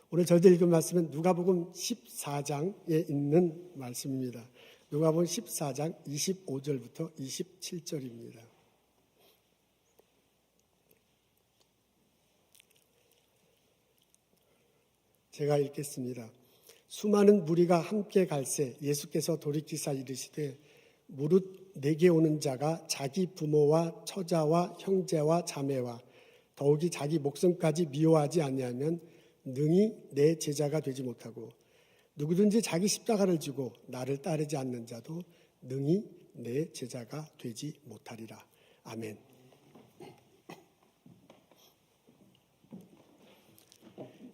오늘 저희들 읽은 말씀은 누가복음 14장에 있는 말씀입니다. 누가복음 14장 25절부터 27절입니다. 제가 읽겠습니다. 수많은 무리가 함께 갈새 예수께서 돌이키사 이르시되 무릇 내게 오는 자가 자기 부모와 처자와 형제와 자매와 더욱이 자기 목숨까지 미워하지 아니하면 능히 내 제자가 되지 못하고 누구든지 자기 십자가를 지고 나를 따르지 않는 자도 능히 내 제자가 되지 못하리라. 아멘.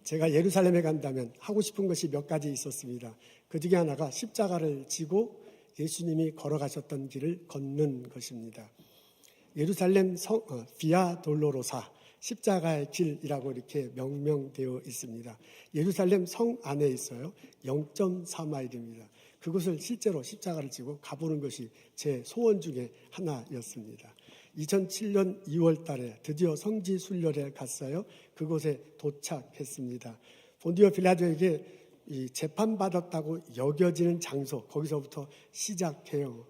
제가 예루살렘에 간다면 하고 싶은 것이 몇 가지 있었습니다. 그 중에 하나가 십자가를 지고 예수님이 걸어가셨던 길을 걷는 것입니다. 예루살렘 비아 돌로로사 십자가의 길이라고 이렇게 명명되어 있습니다. 예루살렘 성 안에 있어요. 0.4마일입니다. 그곳을 실제로 십자가를 지고 가보는 것이 제 소원 중에 하나였습니다. 2007년 2월 달에 드디어 성지 순례에 갔어요. 그곳에 도착했습니다. 본디오 빌라도에게 재판받았다고 여겨지는 장소, 거기서부터 시작해요.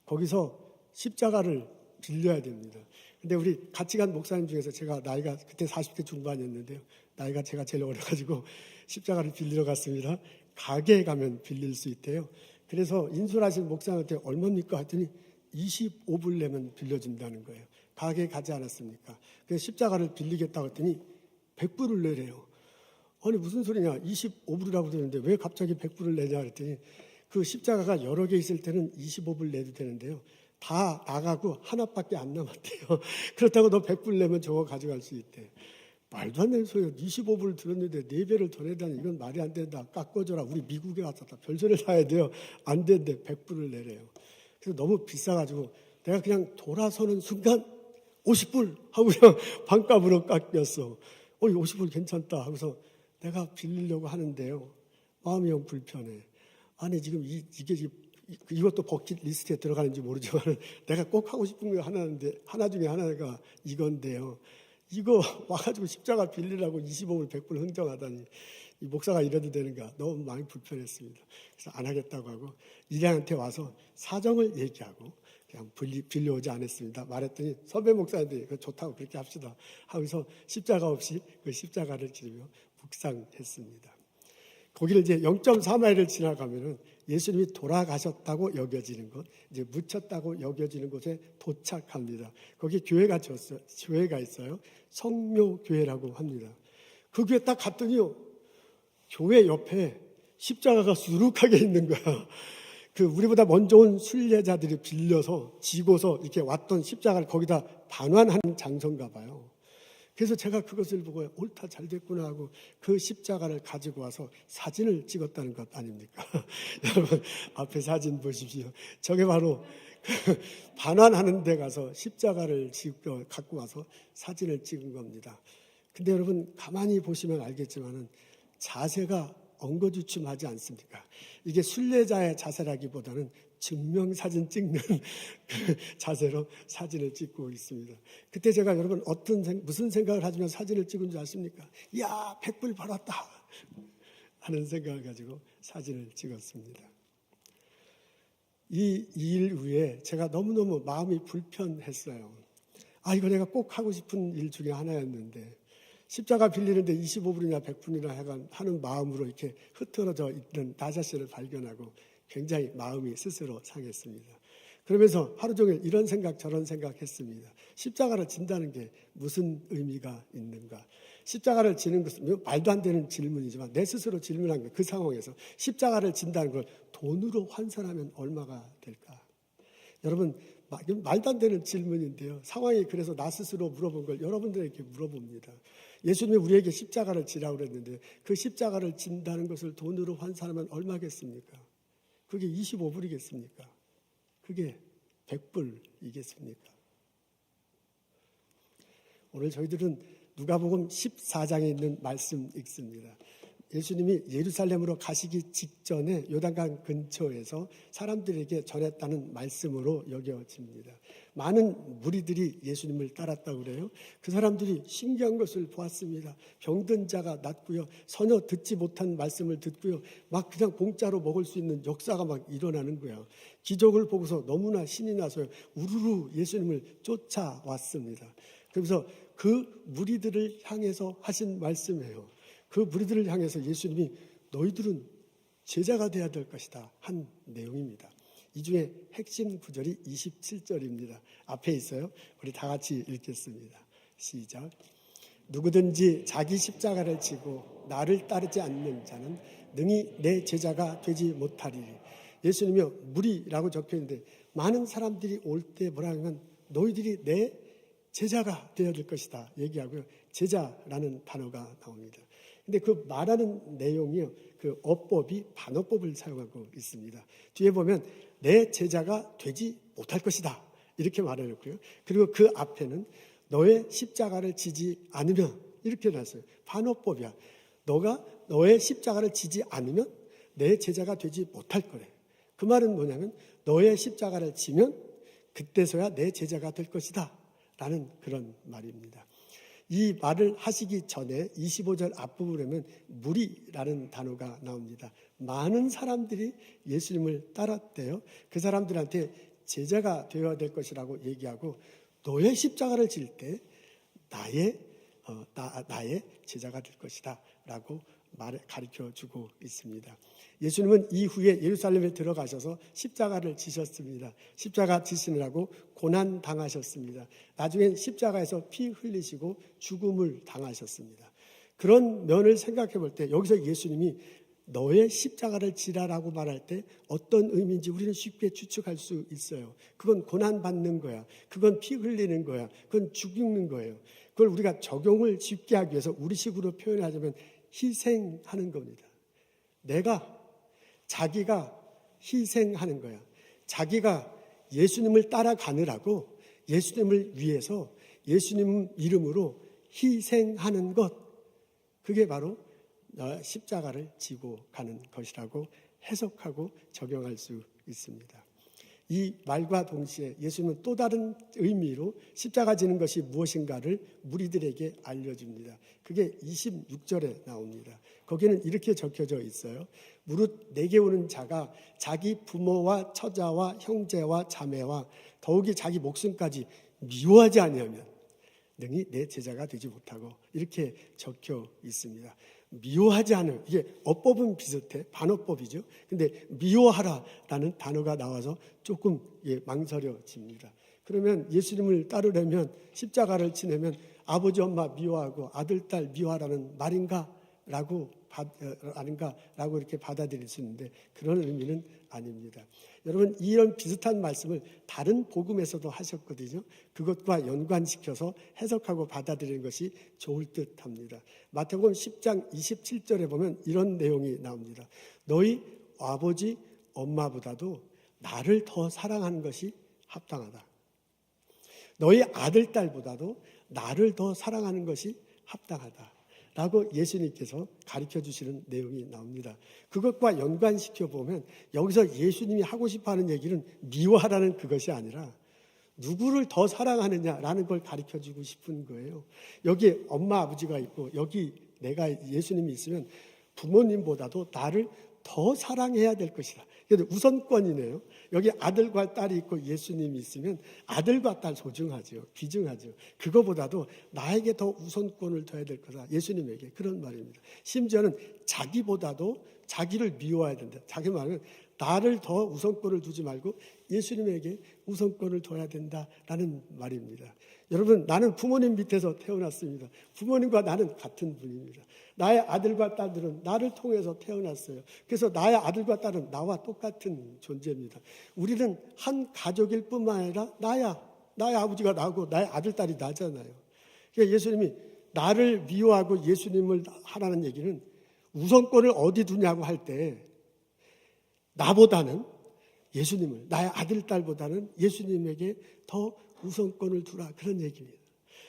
거기서 십자가를 빌려야 됩니다. 근데 우리 같이 간 목사님 중에서 제가 나이가 그때 40대 중반이었는데요. 나이가 제가 제일 어려가지고 십자가를 빌리러 갔습니다. 가게에 가면 빌릴 수 있대요. 그래서 인솔하신 목사님한테 얼마입니까? 했더니 25불 내면 빌려준다는 거예요. 가게에 가지 않았습니까? 그래서 십자가를 빌리겠다고 했더니 100불을 내래요. 아니 무슨 소리냐? 25불이라고 되는데 왜 갑자기 100불을 내냐 그랬더니 그 십자가가 여러 개 있을 때는 25불 내도 되는데요. 다 나가고 하나밖에 안 남았대요. 그렇다고 너 100불 내면 저거 가져갈 수 있대. 말도 안 되는 소리야. 25불 들었는데 4배를 더 내다니 이건 말이 안 된다. 깎아줘라. 우리 미국에 갔다 별소리를 사야 돼요. 안 된대. 100불을 내래요. 그래서 너무 비싸가지고 내가 그냥 돌아서는 순간 50불 하고 그냥 반값으로 깎였어. 50불 괜찮다 하고서 내가 빌리려고 하는데요. 마음이 영 불편해. 아니 지금 이것도 버킷리스트에 들어가는지 모르지만 내가 꼭 하고 싶은 거 하나 중에 하나가 이건데요. 이거 와가지고 십자가 빌리라고 25불 100불 흥정하다니 이 목사가 이래도 되는가 너무 마음이 불편했습니다. 그래서 안 하겠다고 하고 이래한테 와서 사정을 얘기하고 그냥 빌려오지 않았습니다. 말했더니 선배 목사님들이 좋다고 그렇게 합시다 하면서 십자가 없이 그 십자가를 지르며 묵상했습니다. 거기를 이제 0.4마일을 지나가면은 예수님이 돌아가셨다고 여겨지는 곳, 이제 묻혔다고 여겨지는 곳에 도착합니다. 거기 교회가 있어요. 성묘교회라고 합니다. 그 교회 딱 갔더니요, 교회 옆에 십자가가 수룩하게 있는 거야. 우리보다 먼저 온 순례자들이 빌려서 지고서 이렇게 왔던 십자가를 거기다 반환하는 장소인가 봐요. 그래서 제가 그것을 보고 옳다 잘 됐구나 하고 그 십자가를 가지고 와서 사진을 찍었다는 것 아닙니까? 여러분 앞에 사진 보십시오. 저게 바로 반환하는 데 가서 십자가를 갖고 와서 사진을 찍은 겁니다. 근데 여러분 가만히 보시면 알겠지만은 자세가 엉거주춤하지 않습니까? 이게 순례자의 자세라기보다는 증명사진 찍는 그 자세로 사진을 찍고 있습니다. 그때 제가 여러분 무슨 생각을 하시면 사진을 찍은 줄 아십니까? 이야 100불 벌었다 하는 생각을 가지고 사진을 찍었습니다. 이 일 후에 제가 너무너무 마음이 불편했어요. 이거 내가 꼭 하고 싶은 일 중에 하나였는데 십자가 빌리는데 25불이나 100불이나 하는 마음으로 이렇게 흐트러져 있는 나 자신을 발견하고 굉장히 마음이 스스로 상했습니다. 그러면서 하루 종일 이런 생각 저런 생각 했습니다. 십자가를 진다는 게 무슨 의미가 있는가? 십자가를 지는 것은 말도 안 되는 질문이지만 내 스스로 질문한 거 그 상황에서 십자가를 진다는 걸 돈으로 환산하면 얼마가 될까? 여러분 말도 안 되는 질문인데요. 상황이 그래서 나 스스로 물어본 걸 여러분들에게 물어봅니다. 예수님이 우리에게 십자가를 지라고 그랬는데 그 십자가를 진다는 것을 돈으로 환산하면 얼마겠습니까? 그게 25불이겠습니까? 그게 100불이겠습니까? 오늘 저희들은 누가복음 14장에 있는 말씀 읽습니다. 예수님이 예루살렘으로 가시기 직전에 요단강 근처에서 사람들에게 전했다는 말씀으로 여겨집니다. 많은 무리들이 예수님을 따랐다고 그래요. 그 사람들이 신기한 것을 보았습니다. 병든 자가 낫고요, 전혀 듣지 못한 말씀을 듣고요, 막 그냥 공짜로 먹을 수 있는 역사가 막 일어나는 거예요. 기적을 보고서 너무나 신이 나서 우르르 예수님을 쫓아왔습니다. 그래서 그 무리들을 향해서 하신 말씀이에요. 그 무리들을 향해서 예수님이 너희들은 제자가 되어야 될 것이다 한 내용입니다. 이 중에 핵심 구절이 27절입니다. 앞에 있어요. 우리 다 같이 읽겠습니다. 시작. 누구든지 자기 십자가를 지고 나를 따르지 않는 자는 능히 내 제자가 되지 못하리니. 예수님이 무리라고 적혀있는데 많은 사람들이 올 때 뭐라 하면 너희들이 내 제자가 되어야 될 것이다 얘기하고요. 제자라는 단어가 나옵니다. 근데 그 말하는 내용이요, 그 어법이 반어법을 사용하고 있습니다. 뒤에 보면 내 제자가 되지 못할 것이다 이렇게 말해놓고요. 그리고 그 앞에는 너의 십자가를 지지 않으면 이렇게 나왔어요. 반어법이야. 너가 너의 십자가를 지지 않으면 내 제자가 되지 못할 거래. 그 말은 뭐냐면 너의 십자가를 지면 그때서야 내 제자가 될 것이다 라는 그런 말입니다. 이 말을 하시기 전에 25절 앞부분에 보면 무리라는 단어가 나옵니다. 많은 사람들이 예수님을 따랐대요. 그 사람들한테 제자가 되어야 될 것이라고 얘기하고 너의 십자가를 질 때 나의 제자가 될 것이다 라고 가르쳐주고 있습니다. 예수님은 이후에 예루살렘에 들어가셔서 십자가를 지셨습니다. 십자가 지시느라고 고난 당하셨습니다. 나중엔 십자가에서 피 흘리시고 죽음을 당하셨습니다. 그런 면을 생각해 볼 때 여기서 예수님이 너의 십자가를 지라라고 말할 때 어떤 의미인지 우리는 쉽게 추측할 수 있어요. 그건 고난 받는 거야. 그건 피 흘리는 거야. 그건 죽는 거예요. 그걸 우리가 적용을 쉽게 하기 위해서 우리식으로 표현하자면 희생하는 겁니다. 자기가 희생하는 거야. 자기가 예수님을 따라가느라고 예수님을 위해서 예수님 이름으로 희생하는 것, 그게 바로 십자가를 지고 가는 것이라고 해석하고 적용할 수 있습니다. 이 말과 동시에 예수님은 또 다른 의미로 십자가 지는 것이 무엇인가를 무리들에게 알려줍니다. 그게 26절에 나옵니다. 거기는 이렇게 적혀져 있어요. 무릇 내게 오는 자가 자기 부모와 처자와 형제와 자매와 더욱이 자기 목숨까지 미워하지 아니하면 능히 내 제자가 되지 못하고 이렇게 적혀 있습니다. 미워하지 않으면, 이게 어법은 비슷해, 반어법이죠. 근데 미워하라라는 단어가 나와서 조금 망설여집니다. 그러면 예수님을 따르려면 십자가를 지내면 아버지 엄마 미워하고 아들 딸 미워하라는 말인가? 라고 이렇게 받아들일 수 있는데 그런 의미는 아닙니다. 여러분, 이런 비슷한 말씀을 다른 복음에서도 하셨거든요. 그것과 연관시켜서 해석하고 받아들이는 것이 좋을 듯합니다. 마태복음 10장 27절에 보면 이런 내용이 나옵니다. 너희 아버지 엄마보다도 나를 더 사랑하는 것이 합당하다. 너희 아들 딸보다도 나를 더 사랑하는 것이 합당하다 라고 예수님께서 가르쳐 주시는 내용이 나옵니다. 그것과 연관시켜 보면 여기서 예수님이 하고 싶어하는 얘기는 미워하라는 그것이 아니라 누구를 더 사랑하느냐라는 걸 가르쳐 주고 싶은 거예요. 여기 엄마 아버지가 있고 여기 내가 예수님이 있으면 부모님보다도 나를 더 사랑해야 될 것이다. 그래서 우선권이네요. 여기 아들과 딸이 있고 예수님이 있으면 아들과 딸 소중하죠. 귀중하죠. 그거보다도 나에게 더 우선권을 둬야 될 거다. 예수님에게 그런 말입니다. 심지어는 자기보다도 자기를 미워해야 된다. 자기 말은 나를 더 우선권을 두지 말고 예수님에게 우선권을 둬야 된다라는 말입니다. 여러분, 나는 부모님 밑에서 태어났습니다. 부모님과 나는 같은 분입니다. 나의 아들과 딸들은 나를 통해서 태어났어요. 그래서 나의 아들과 딸은 나와 똑같은 존재입니다. 우리는 한 가족일 뿐만 아니라 나의 아버지가 나고 나의 아들, 딸이 나잖아요. 그러니까 예수님이 나를 미워하고 예수님을 하라는 얘기는 우선권을 어디 두냐고 할 때 나보다는 예수님을, 나의 아들, 딸보다는 예수님에게 더 우선권을 두라, 그런 얘기입니다.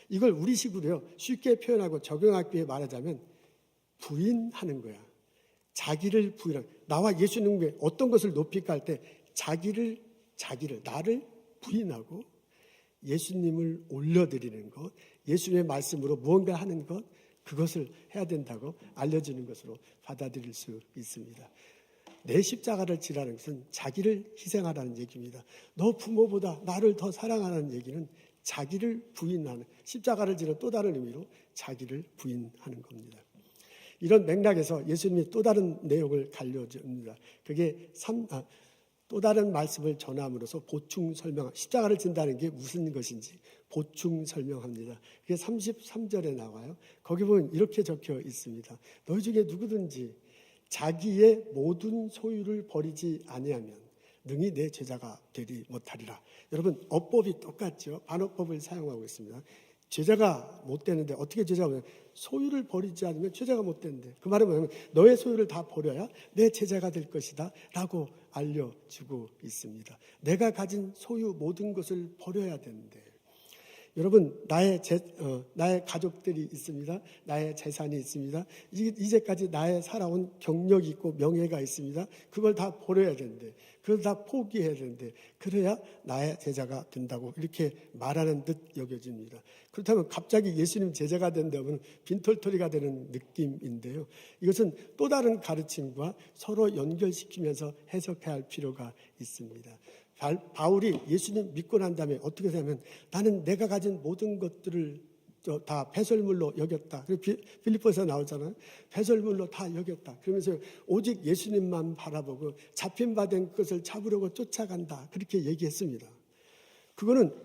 이걸 우리식으로요 쉽게 표현하고 적용하기 위해 말하자면 부인하는 거야. 자기를 부인하는, 나와 예수님의 어떤 것을 높일까 할 때 나를 부인하고 예수님을 올려드리는 것, 예수님의 말씀으로 무언가 하는 것, 그것을 해야 된다고 알려주는 것으로 받아들일 수 있습니다. 내 십자가를 지라는 것은 자기를 희생하라는 얘기입니다. 너 부모보다 나를 더 사랑하라는 얘기는 자기를 부인하는, 십자가를 지는 또 다른 의미로 자기를 부인하는 겁니다. 이런 맥락에서 예수님이 또 다른 내용을 알려줍니다. 그게 또 다른 말씀을 전함으로써 보충 설명, 십자가를 진다는 게 무슨 것인지 보충 설명합니다. 그게 33절에 나와요. 거기 보면 이렇게 적혀 있습니다. 너희 중에 누구든지 자기의 모든 소유를 버리지 아니하면 능히 내 제자가 되리 못하리라. 여러분, 어법이 똑같죠. 반어법을 사용하고 있습니다. 제자가 못 되는데 어떻게 제자가 되냐? 소유를 버리지 않으면 제자가 못 되는데, 그 말은 뭐냐면 너의 소유를 다 버려야 내 제자가 될 것이다 라고 알려주고 있습니다. 내가 가진 소유 모든 것을 버려야 되는데, 여러분, 나의 가족들이 있습니다. 나의 재산이 있습니다. 이제까지 나의 살아온 경력이 있고 명예가 있습니다. 그걸 다 버려야 되는데, 그걸 다 포기해야 되는데, 그래야 나의 제자가 된다고 이렇게 말하는 듯 여겨집니다. 그렇다면 갑자기 예수님 제자가 된다면 빈털터리가 되는 느낌인데요. 이것은 또 다른 가르침과 서로 연결시키면서 해석해야 할 필요가 있습니다. 바울이 예수님 믿고 난 다음에 어떻게 되냐면, 나는 내가 가진 모든 것들을 다 배설물로 여겼다. 빌립보에서 나오잖아요. 배설물로 다 여겼다. 그러면서 오직 예수님만 바라보고 잡힌 바 된 것을 잡으려고 쫓아간다. 그렇게 얘기했습니다. 그거는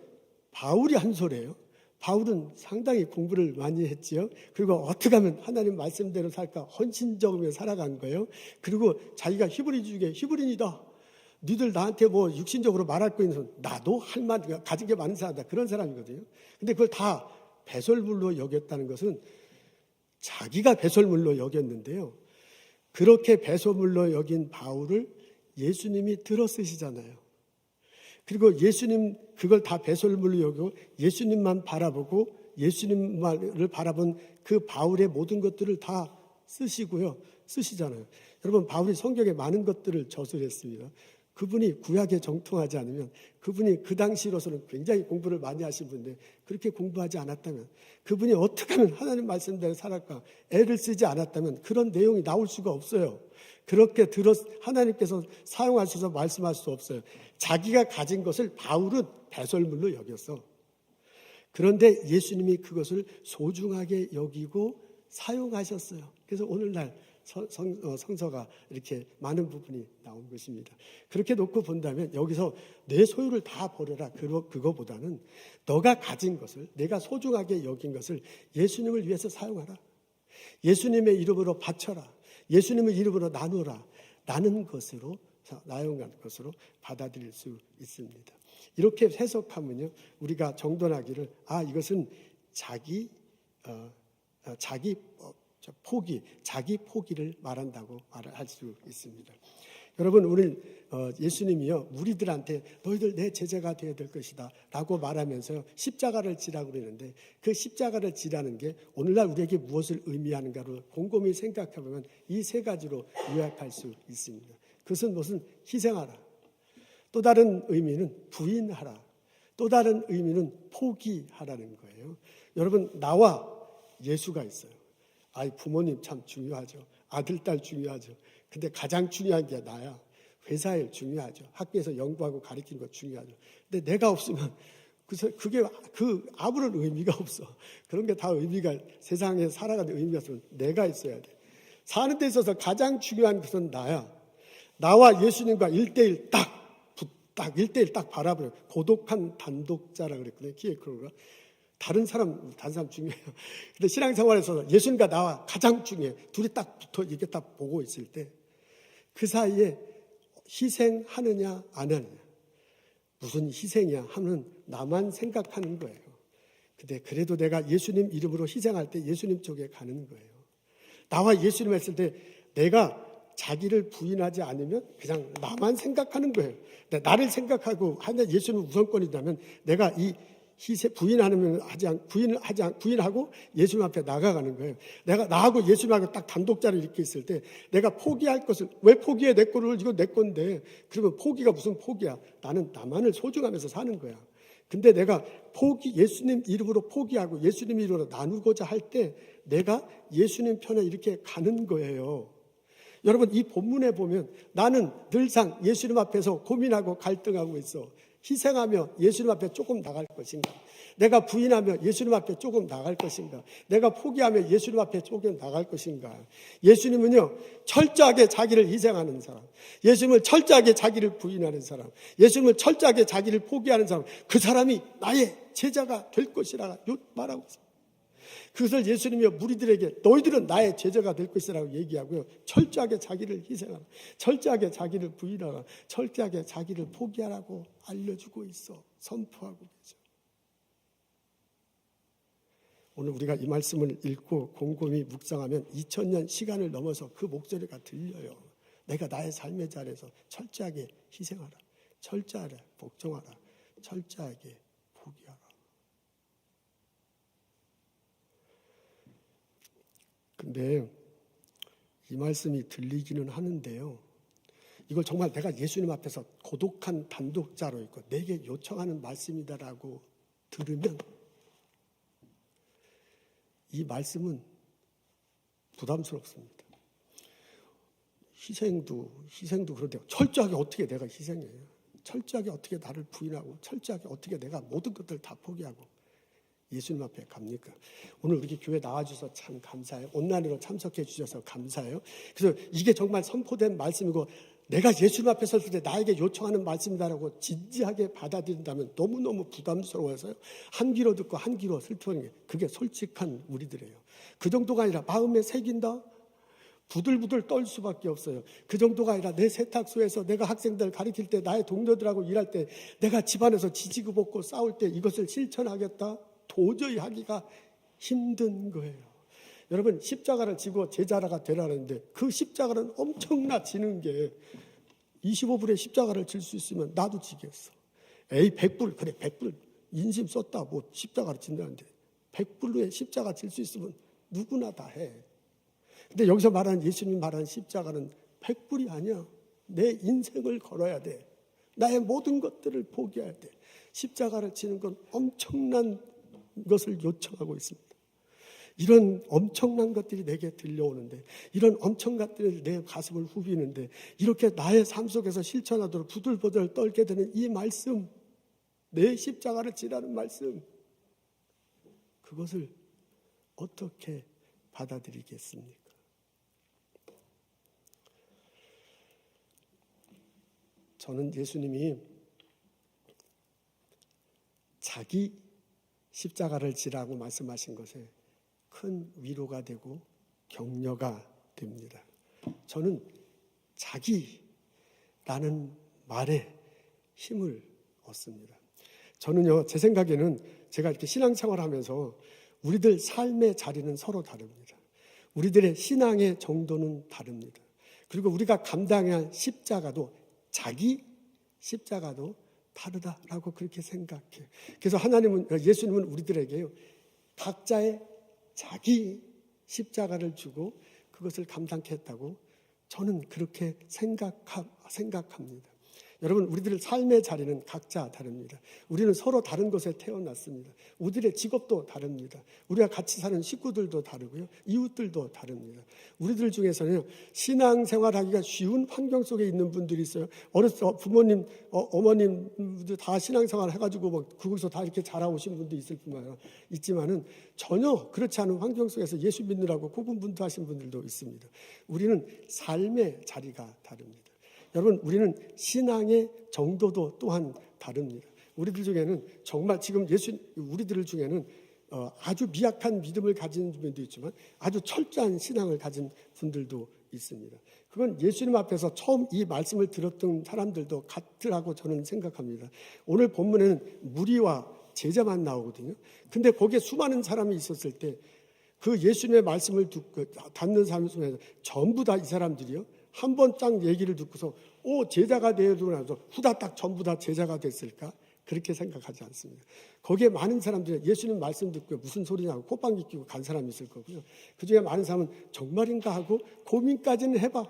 바울이 한 소리예요. 바울은 상당히 공부를 많이 했지요. 그리고 어떻게 하면 하나님 말씀대로 살까 헌신적으로 살아간 거예요. 그리고 자기가 히브리인이다. 니들 나한테 뭐 육신적으로 말할 거 있는, 나도 할 말 가진 게 많은 사람이다. 그런 사람이거든요. 근데 그걸 다 배설물로 여겼다는 것은 자기가 배설물로 여겼는데요. 그렇게 배설물로 여긴 바울을 예수님이 들어 쓰시잖아요. 그리고 예수님 그걸 다 배설물로 여기고 예수님만 바라보고 예수님만을 바라본 그 바울의 모든 것들을 다 쓰시잖아요. 여러분, 바울이 성경에 많은 것들을 저술했습니다. 그분이 구약에 정통하지 않으면, 그분이 그 당시로서는 굉장히 공부를 많이 하신 분인데 그렇게 공부하지 않았다면, 그분이 어떻게 하면 하나님 말씀대로 살았까 애를 쓰지 않았다면 그런 내용이 나올 수가 없어요. 그렇게 하나님께서 사용하셔서 말씀할 수 없어요. 자기가 가진 것을 바울은 배설물로 여겼어. 그런데 예수님이 그것을 소중하게 여기고 사용하셨어요. 그래서 오늘날 성서가 이렇게 많은 부분이 나온 것입니다. 그렇게 놓고 본다면 여기서 내 소유를 다 버려라, 그거보다는 너가 가진 것을, 내가 소중하게 여긴 것을 예수님을 위해서 사용하라. 예수님의 이름으로 바쳐라. 예수님의 이름으로 나누라. 나는 것으로, 나용한 것으로 받아들일 수 있습니다. 이렇게 해석하면요, 우리가 정돈하기를, 이것은 자기 포기를 말한다고 말할 수 있습니다. 여러분, 오늘 예수님이요, 무리들한테 너희들 내 제자가 되어야 될 것이다 라고 말하면서 십자가를 지라고 그러는데, 그 십자가를 지라는 게 오늘날 우리에게 무엇을 의미하는가를 곰곰이 생각해보면 이 세 가지로 요약할 수 있습니다. 그것은 무슨? 희생하라. 또 다른 의미는 부인하라. 또 다른 의미는 포기하라는 거예요. 여러분, 나와 예수가 있어요. 부모님 참 중요하죠. 아들, 딸 중요하죠. 근데 가장 중요한 게 나야. 회사 일 중요하죠. 학교에서 연구하고 가르치는 거 중요하죠. 근데 내가 없으면 그게 아무런 의미가 없어. 그런 게 다 의미가, 세상에 살아가는 의미가 없으면 내가 있어야 돼. 사는 데 있어서 가장 중요한 것은 나야. 나와 예수님과 1대1 딱 1대1 딱 바라보는 고독한 단독자라 그랬거든요. 키에크로가. 다른 사람 중요해요. 근데 신앙생활에서 예수님과 나와 가장 중요해. 둘이 딱 붙어 이렇게 딱 보고 있을 때 그 사이에 희생하느냐 안 하느냐. 무슨 희생이야 하면 나만 생각하는 거예요. 근데 그래도 내가 예수님 이름으로 희생할 때 예수님 쪽에 가는 거예요. 나와 예수님 했을 때 내가 자기를 부인하지 않으면 그냥 나만 생각하는 거예요. 나를 생각하고 하는 예수님 우선권이라면 내가 이 부인하고 예수님 앞에 나가가는 거예요. 내가 나하고 예수님하고 딱 단독자로 이렇게 있을 때 내가 포기할 것을 왜 포기해? 내 거를 이거 내 건데. 그러면 포기가 무슨 포기야? 나는 나만을 소중하면서 사는 거야. 근데 내가 예수님 이름으로 포기하고 예수님 이름으로 나누고자 할 때 내가 예수님 편에 이렇게 가는 거예요. 여러분, 이 본문에 보면 나는 늘상 예수님 앞에서 고민하고 갈등하고 있어. 희생하며 예수님 앞에 조금 나갈 것인가? 내가 부인하며 예수님 앞에 조금 나갈 것인가? 내가 포기하며 예수님 앞에 조금 나갈 것인가? 예수님은요, 철저하게 자기를 희생하는 사람, 예수님을 철저하게 자기를 부인하는 사람, 예수님을 철저하게 자기를 포기하는 사람, 그 사람이 나의 제자가 될 것이라 말하고 있습니다. 그것을 예수님이 무리들에게 너희들은 나의 제자가 될 것이라고 얘기하고요. 철저하게 자기를 희생하라, 철저하게 자기를 부인하라, 철저하게 자기를 포기하라고 알려주고 있어. 선포하고 계죠. 오늘 우리가 이 말씀을 읽고 곰곰이 묵상하면 2000년 시간을 넘어서 그 목소리가 들려요. 내가 나의 삶의 자리에서 철저하게 희생하라, 철저하게 복종하라, 철저하게 포기하라. 근데 이 말씀이 들리기는 하는데요, 이걸 정말 내가 예수님 앞에서 고독한 단독자로 있고 내게 요청하는 말씀이다라고 들으면 이 말씀은 부담스럽습니다. 희생도 그런데 철저하게 어떻게 내가 희생해요? 철저하게 어떻게 나를 부인하고 철저하게 어떻게 내가 모든 것들 다 포기하고 예수님 앞에 갑니까? 오늘 이렇게 교회 나와주셔서 참 감사해요. 온라인으로 참석해 주셔서 감사해요. 그래서 이게 정말 선포된 말씀이고 내가 예수님 앞에 섰을 때 나에게 요청하는 말씀이다라고 진지하게 받아들인다면 너무너무 부담스러워서요. 한 귀로 듣고 한 귀로 슬퍼하는 게 그게 솔직한 우리들이에요. 그 정도가 아니라 마음에 새긴다? 부들부들 떨 수밖에 없어요. 그 정도가 아니라 내 세탁소에서 내가 학생들 가르칠 때 나의 동료들하고 일할 때 내가 집안에서 지지고 볶고 싸울 때 이것을 실천하겠다? 도저히 하기가 힘든 거예요. 여러분, 십자가를 지고 제자가 되라는데 그 십자가는 엄청나 지는 게 25불에 십자가를 질 수 있으면 나도 지겠어. 에이 100불 그래 100불 인심 썼다 뭐 십자가를 진다는데 100불로에 십자가 질 수 있으면 누구나 다 해. 근데 여기서 말하는 예수님 말하는 십자가는 100불이 아니야. 내 인생을 걸어야 돼. 나의 모든 것들을 포기해야 돼. 십자가를 지는 건 엄청난 것을 요청하고 있습니다. 이런 엄청난 것들이 내게 들려오는데, 이런 엄청난 것들이 내 가슴을 후비는데, 이렇게 나의 삶 속에서 실천하도록 부들부들 떨게 되는 이 말씀, 내 십자가를 지라는 말씀, 그것을 어떻게 받아들이겠습니까? 저는 예수님이 자기 십자가를 지라고 말씀하신 것에 큰 위로가 되고 격려가 됩니다. 저는 자기라는 말에 힘을 얻습니다. 저는요, 제 생각에는 제가 이렇게 신앙생활을 하면서 우리들 삶의 자리는 서로 다릅니다. 우리들의 신앙의 정도는 다릅니다. 그리고 우리가 감당해야 할 십자가도 자기 십자가도 다르다라고 그렇게 생각해. 그래서 예수님은 우리들에게요, 각자의 자기 십자가를 주고 그것을 감당케 했다고 저는 그렇게 생각합니다. 여러분, 우리들의 삶의 자리는 각자 다릅니다. 우리는 서로 다른 곳에 태어났습니다. 우리들의 직업도 다릅니다. 우리가 같이 사는 식구들도 다르고요, 이웃들도 다릅니다. 우리들 중에서는 신앙생활하기가 쉬운 환경 속에 있는 분들이 있어요. 어렸을 때 부모님, 어머님들 다 신앙생활 해가지고 뭐 그곳에서 다 이렇게 자라오신 분도 있을 뿐만 있지만은 전혀 그렇지 않은 환경 속에서 예수 믿느라고 고군분투하신 분들도 있습니다. 우리는 삶의 자리가 다릅니다. 여러분, 우리는 신앙의 정도도 또한 다릅니다. 우리들 중에는 정말 지금 우리들 중에는 아주 미약한 믿음을 가진 분도 있지만 아주 철저한 신앙을 가진 분들도 있습니다. 그건 예수님 앞에서 처음 이 말씀을 들었던 사람들도 같으라고 저는 생각합니다. 오늘 본문에는 무리와 제자만 나오거든요. 근데 거기에 수많은 사람이 있었을 때 그 예수님의 말씀을 듣는 사람 중에서 전부 다 이 사람들이요, 한 번 딱 얘기를 듣고서 제자가 되어도 나서 후다닥 전부 다 제자가 됐을까? 그렇게 생각하지 않습니다. 거기에 많은 사람들이 예수님 말씀 듣고 무슨 소리냐고 콧방귀 뀌고 간 사람이 있을 거고요. 그중에 많은 사람은 정말인가 하고 고민까지는 해봐.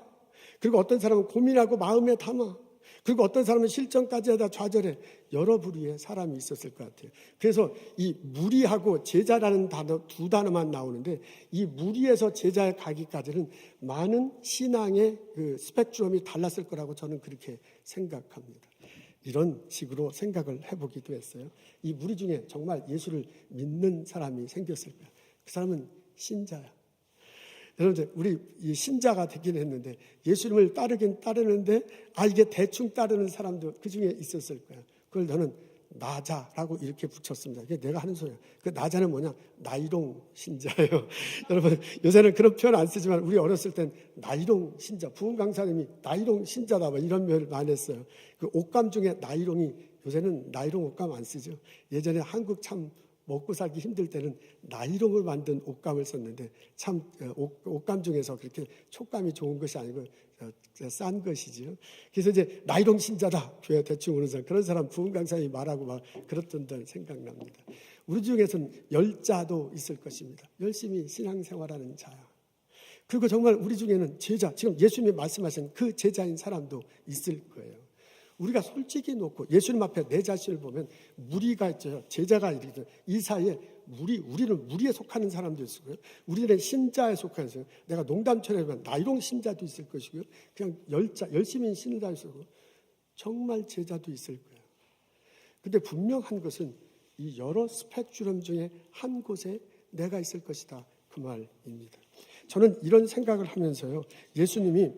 그리고 어떤 사람은 고민하고 마음에 담아. 그리고 어떤 사람은 실전까지 하다 좌절해. 여러 부류의 사람이 있었을 것 같아요. 그래서 이 무리하고 제자라는 단어, 두 단어만 나오는데 이 무리에서 제자에 가기까지는 많은 신앙의 그 스펙트럼이 달랐을 거라고 저는 그렇게 생각합니다. 이런 식으로 생각을 해보기도 했어요. 이 무리 중에 정말 예수를 믿는 사람이 생겼을 거야. 그 사람은 신자야. 여러분들, 우리 이 신자가 되긴 했는데 예수님을 따르긴 따르는데 이게 대충 따르는 사람도 그 중에 있었을 거야. 그걸 저는 나자라고 이렇게 붙였습니다. 이게 내가 하는 소리야. 그 나자는 뭐냐? 나이롱 신자예요. 여러분, 요새는 그런 표현 안 쓰지만 우리 어렸을 땐 나이롱 신자, 부흥 강사님이 나이롱 신자다 이런 표현을 많이 했어요. 그 옷감 중에 나이롱이, 요새는 나이롱 옷감 안 쓰죠. 예전에 한국 참 먹고 살기 힘들 때는 나이롱을 만든 옷감을 썼는데 참 옷감 중에서 그렇게 촉감이 좋은 것이 아니고 싼 것이지요. 그래서 이제 나이롱 신자다, 교회 대충 오는 사람, 그런 사람 부흥 강사님이 말하고 막 그랬던 데 생각납니다. 우리 중에서는 열자도 있을 것입니다. 열심히 신앙생활하는 자야. 그리고 정말 우리 중에는 제자, 지금 예수님이 말씀하신 그 제자인 사람도 있을 거예요. 우리가 솔직히 놓고 예수님 앞에 내 자신을 보면 무리가 있죠. 제자가 이렇게 이 사이에 우리는 무리에 속하는 사람도 있고요. 우리는 신자에 속하는 사람. 내가 농담처럼 하면 나이롱 신자도 있을 것이고요. 그냥 열심히 신자도 있을 거고 정말 제자도 있을 거예요. 근데 분명한 것은 이 여러 스펙트럼 중에 한 곳에 내가 있을 것이다. 그 말입니다. 저는 이런 생각을 하면서요. 예수님이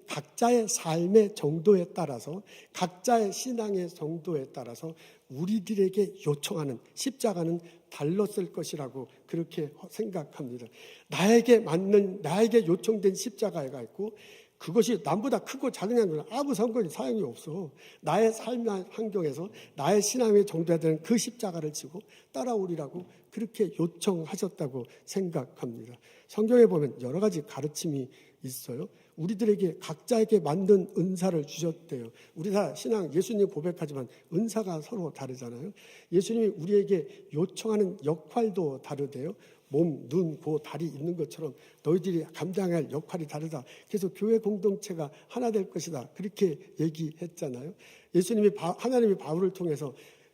각자의 삶의 정도에 따라서, 각자의 신앙의 정도에 따라서 우리들에게 요청하는 십자가는 달랐을 것이라고 그렇게 생각합니다. 나에게 요청된 십자가가 있고 그것이 남보다 크고 작으냐 는 아무 사용이 없어. 나의 삶의 환경에서 나의 신앙의 정도에 되는 그 십자가를 지고 따라오리라고 그렇게 요청하셨다고 생각합니다. 성경에 보면 여러 가지 가르침이 있어요. 우리들에게 각자에게 맞는 은사를 주셨대요. 우리 다 신앙 예수님 고백하지만 은사가 서로 다르잖아요. 예수님이 우리에게 요청하는 역할도 다르대요. 몸, 눈, 고, 다리 있는 것처럼 너희들이 감당할 역할이 다르다. 그래서 교회 공동체가 하나 될 것이다. 그렇게 얘기했잖아요. 하나님이 바울을 통해서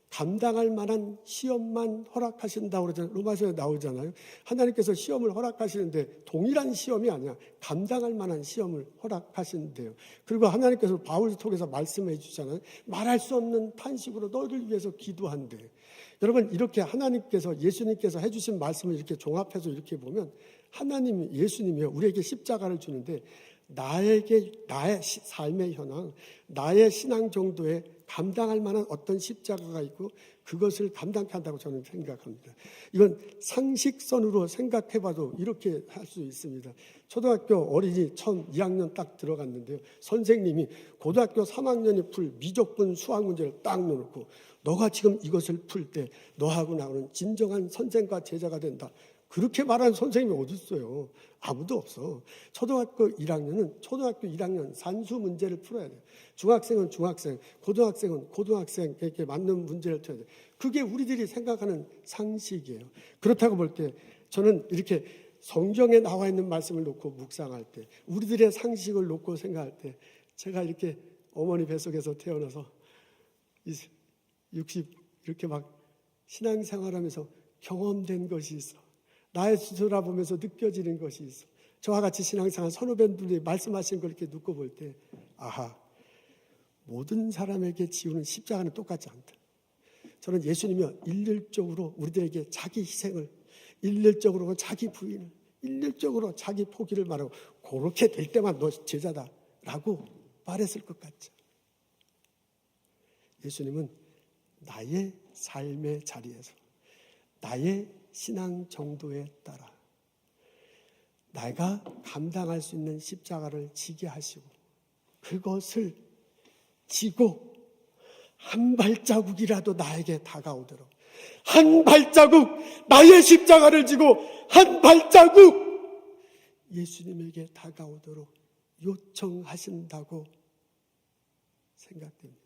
감당할 만한 시험만 허락하신다고 그러잖아요. 로마서에 나오잖아요. 하나님께서 시험을 허락하시는데 동일한 시험이 아니야. 감당할 만한 시험을 허락하신대요. 그리고 하나님께서 바울을 통해서 말씀해 주잖아요. 말할 수 없는 탄식으로 너희를 위해서 기도한대. 여러분, 이렇게 예수님께서 해주신 말씀을 이렇게 종합해서 이렇게 보면 예수님이요, 우리에게 십자가를 주는데 나의 삶의 현황, 나의 신앙 정도에 감당할 만한 어떤 십자가가 있고 그것을 감당케 한다고 저는 생각합니다. 이건 상식선으로 생각해봐도 이렇게 할 수 있습니다. 초등학교 어린이 처음 2학년 딱 들어갔는데요. 선생님이 고등학교 3학년이 풀 미적분 수학 문제를 딱 넣어놓고 너가 지금 이것을 풀 때 너하고 나는 진정한 선생과 제자가 된다. 그렇게 말하는 선생님이 어디 있어요? 아무도 없어. 초등학교 1학년 산수 문제를 풀어야 돼요. 중학생은 중학생, 고등학생은 고등학생에게 맞는 문제를 풀어야 돼요. 그게 우리들이 생각하는 상식이에요. 그렇다고 볼 때 저는 이렇게 성경에 나와 있는 말씀을 놓고 묵상할 때, 우리들의 상식을 놓고 생각할 때, 제가 이렇게 어머니 뱃속에서 태어나서 60 이렇게 막 신앙생활하면서 경험된 것이 있어. 나의 스스로 보면서 느껴지는 것이 있어. 저와 같이 신앙생활 선후배들이 말씀하신 걸 이렇게 듣고 볼 때, 모든 사람에게 지우는 십자가는 똑같지 않다. 저는 예수님이 일률적으로 우리들에게 자기 희생을, 일률적으로 자기 부인을, 일률적으로 자기 포기를 말하고 그렇게 될 때만 너 제자다라고 말했을 것 같죠. 예수님은 나의 삶의 자리에서 나의 신앙 정도에 따라 내가 감당할 수 있는 십자가를 지게 하시고 그것을 지고 한 발자국이라도 나에게 다가오도록, 한 발자국 나의 십자가를 지고 한 발자국 예수님에게 다가오도록 요청하신다고 생각됩니다.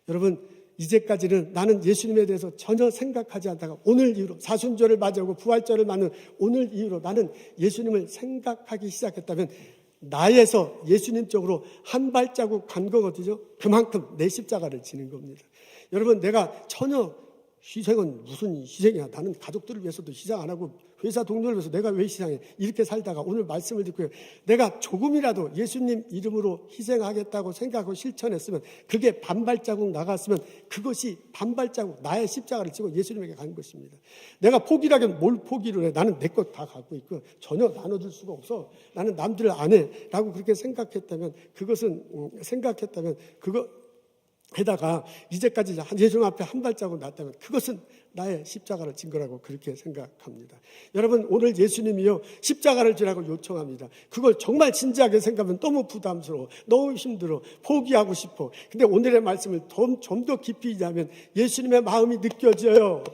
여러분, 이제까지는 나는 예수님에 대해서 전혀 생각하지 않다가 오늘 이후로 사순절을 맞이하고 부활절을 맞는 오늘 이후로 나는 예수님을 생각하기 시작했다면 나에서 예수님 쪽으로 한 발자국 간 거거든요. 그만큼 내 십자가를 지는 겁니다. 여러분, 내가 전혀 희생은 무슨 희생이야. 나는 가족들을 위해서도 희생 안 하고 회사 동료를 위해서 내가 왜 희생해. 이렇게 살다가 오늘 말씀을 듣고요. 내가 조금이라도 예수님 이름으로 희생하겠다고 생각하고 실천했으면, 그게 반발자국 나갔으면 그것이 반발자국 나의 십자가를 지고 예수님에게 간 것입니다. 내가 포기를 하면 뭘 포기를 해. 나는 내 것 다 갖고 있고 전혀 나눠줄 수가 없어. 나는 남들 안 해. 라고 그렇게 생각했다면 그거 해다가 이제까지 예수님 앞에 한 발자국 났다면 그것은 나의 십자가를 진 거라고 그렇게 생각합니다. 여러분, 오늘 예수님이요 십자가를 지라고 요청합니다. 그걸 정말 진지하게 생각하면 너무 부담스러워, 너무 힘들어, 포기하고 싶어. 근데 오늘의 말씀을 좀 더 깊이 이해하면 예수님의 마음이 느껴져요.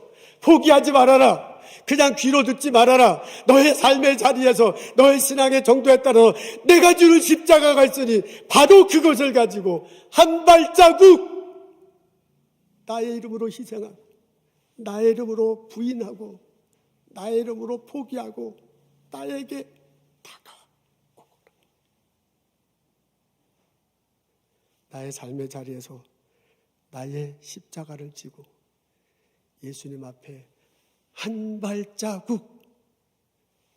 포기하지 말아라. 그냥 귀로 듣지 말아라. 너의 삶의 자리에서 너의 신앙의 정도에 따라 내가 주는 십자가가 있으니 바로 그것을 가지고 한 발자국 나의 이름으로 희생하고 나의 이름으로 부인하고 나의 이름으로 포기하고 나에게 다가오고 나의 삶의 자리에서 나의 십자가를 지고 예수님 앞에 한 발자국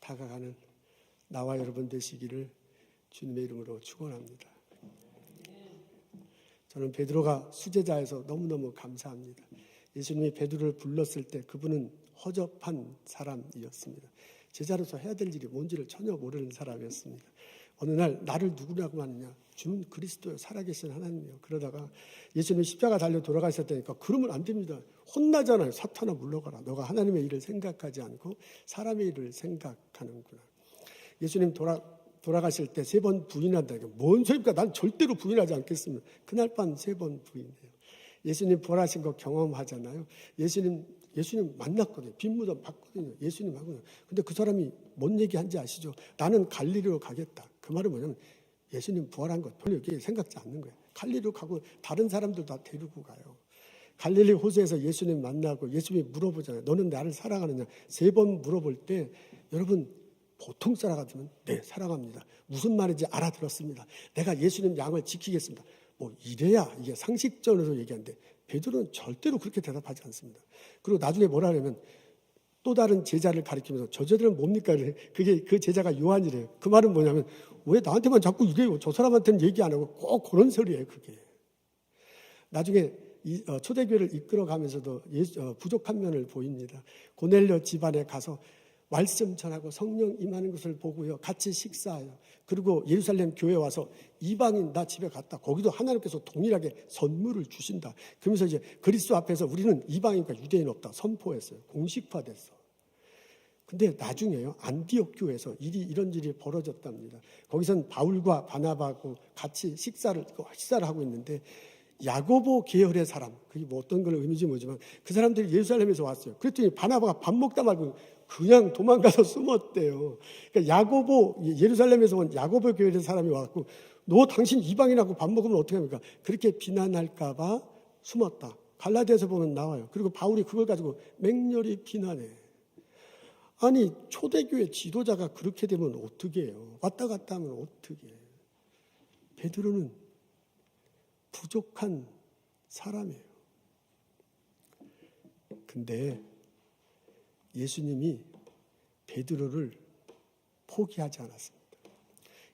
다가가는 나와 여러분 되시기를 주님의 이름으로 축원합니다. 저는 베드로가 수제자에서 너무너무 감사합니다. 예수님이 베드로를 불렀을 때 그분은 허접한 사람이었습니다. 제자로서 해야 될 일이 뭔지를 전혀 모르는 사람이었습니다. 어느 날 나를 누구라고 하느냐, 주는 그리스도요 살아계신 하나님이요. 그러다가 예수님이 십자가 달려 돌아가셨다니까 그러면 안 됩니다. 혼나잖아요. 사탄아 물러가라. 너가 하나님의 일을 생각하지 않고 사람의 일을 생각하는구나. 예수님 돌아가실 때 3번 부인한다. 뭔 소리입니까? 난 절대로 부인하지 않겠습니다. 그날 밤 3번 부인해요. 예수님 부활하신 거 경험하잖아요. 예수님 만났거든요. 빈무덤 봤거든요. 예수님하고는. 근데 그 사람이 뭔 얘기한지 아시죠? 나는 갈릴리로 가겠다. 그 말은 뭐냐면 예수님 부활한 거 별로 이렇게 생각지 않는 거예요. 갈릴리로 가고 다른 사람들 다 데리고 가요. 갈릴리 호수에서 예수님 만나고 예수님이 물어보잖아요. 너는 나를 사랑하느냐? 3번 물어볼 때 여러분 보통 사람 같으면 네 사랑합니다. 무슨 말인지 알아들었습니다. 내가 예수님 양을 지키겠습니다. 뭐 이래야 이게 상식적으로 얘기하는데 베드로는 절대로 그렇게 대답하지 않습니다. 그리고 나중에 뭐라 하냐면 또 다른 제자를 가리키면서 저 제자들은 뭡니까? 그게 그 제자가 요한이래요. 그 말은 뭐냐면 왜 나한테만 자꾸 이래요? 저 사람한테는 얘기 안 하고 꼭 그런 소리예요. 그게. 나중에 초대교회를 이끌어가면서도 부족한 면을 보입니다. 고넬료 집안에 가서 말씀 전하고 성령 임하는 것을 보고요. 같이 식사해요. 그리고 예루살렘 교회에 와서 이방인 나 집에 갔다. 거기도 하나님께서 동일하게 선물을 주신다. 그러면서 이제 그리스도 앞에서 우리는 이방인과 유대인 없다. 선포했어요. 공식화됐어. 근데 나중에요. 안디옥 교회에서 이런 일이 벌어졌답니다. 거기선 바울과 바나바하고 같이 식사를 하고 있는데 야고보 계열의 사람, 그게 뭐 어떤 걸 의미인지 모르지만 그 사람들이 예루살렘에서 왔어요. 그랬더니 바나바가 밥 먹다 말고 그냥 도망가서 숨었대요. 그러니까 예루살렘에서 온 야고보 교회의 사람이 와갖고 너 당신 이방인하고 밥 먹으면 어떻게 합니까? 그렇게 비난할까봐 숨었다. 갈라디아서 보면 나와요. 그리고 바울이 그걸 가지고 맹렬히 비난해. 아니 초대교회 지도자가 그렇게 되면 어떻게 해요? 왔다 갔다 하면 어떻게 해요? 베드로는 부족한 사람이에요. 근데 예수님이 베드로를 포기하지 않았습니다.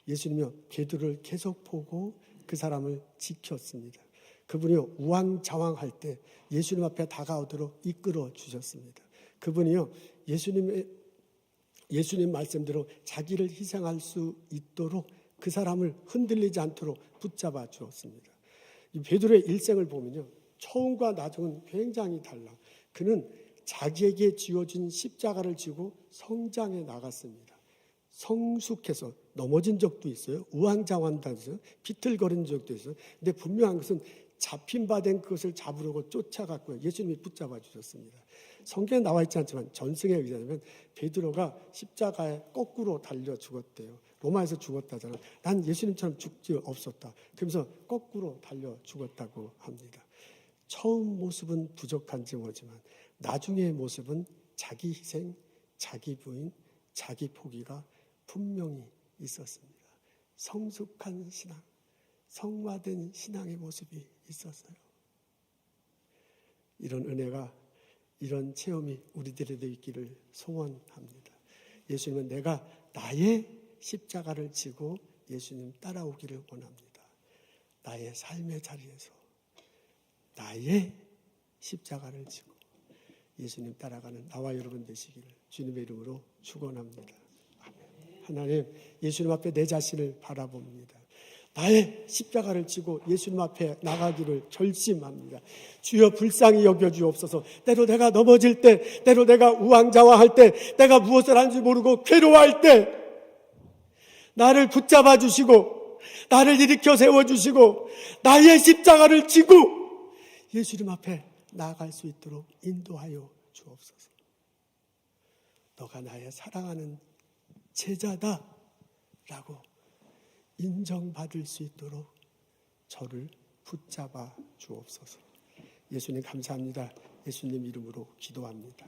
예수님이 베드로를 계속 보고 그 사람을 지켰습니다. 그분이 우왕좌왕할 때 예수님 앞에 다가오도록 이끌어 주셨습니다. 그분이요 예수님 말씀대로 자기를 희생할 수 있도록 그 사람을 흔들리지 않도록 붙잡아 주었습니다. 이 베드로의 일생을 보면요 처음과 나중은 굉장히 달라. 그는 자기에게 지어진 십자가를 지고 성장해 나갔습니다. 성숙해서 넘어진 적도 있어요. 우왕좌왕도 있어요. 비틀거린 적도 있어요. 근데 분명한 것은 잡힌 바 된 그것을 잡으려고 쫓아갔고요. 예수님이 붙잡아 주셨습니다. 성경에 나와 있지 않지만 전승에 의하면 베드로가 십자가에 거꾸로 달려 죽었대요. 로마에서 죽었다잖아. 난 예수님처럼 죽지 없었다. 그러면서 거꾸로 달려 죽었다고 합니다. 처음 모습은 부족한지 모르지만 나중의 모습은 자기 희생, 자기 부인, 자기 포기가 분명히 있었습니다. 성숙한 신앙, 성화된 신앙의 모습이 있었어요. 이런 은혜가, 이런 체험이 우리들에도 있기를 소원합니다. 예수님은 내가 나의 십자가를 지고 예수님 따라오기를 원합니다. 나의 삶의 자리에서 나의 십자가를 지고 예수님 따라가는 나와 여러분 되시기를 주님의 이름으로 축원합니다. 아멘. 하나님, 예수님 앞에 내 자신을 바라봅니다. 나의 십자가를 지고 예수님 앞에 나가기를 결심합니다. 주여 불쌍히 여겨주옵소서. 때로 내가 넘어질 때, 때로 내가 우왕좌왕할 때, 내가 무엇을 하는지 모르고 괴로워할 때 나를 붙잡아 주시고 나를 일으켜 세워주시고 나의 십자가를 지고 예수님 앞에 나아갈 수 있도록 인도하여 주옵소서. 너가 나의 사랑하는 제자다 라고 인정받을 수 있도록 저를 붙잡아 주옵소서. 예수님 감사합니다. 예수님 이름으로 기도합니다.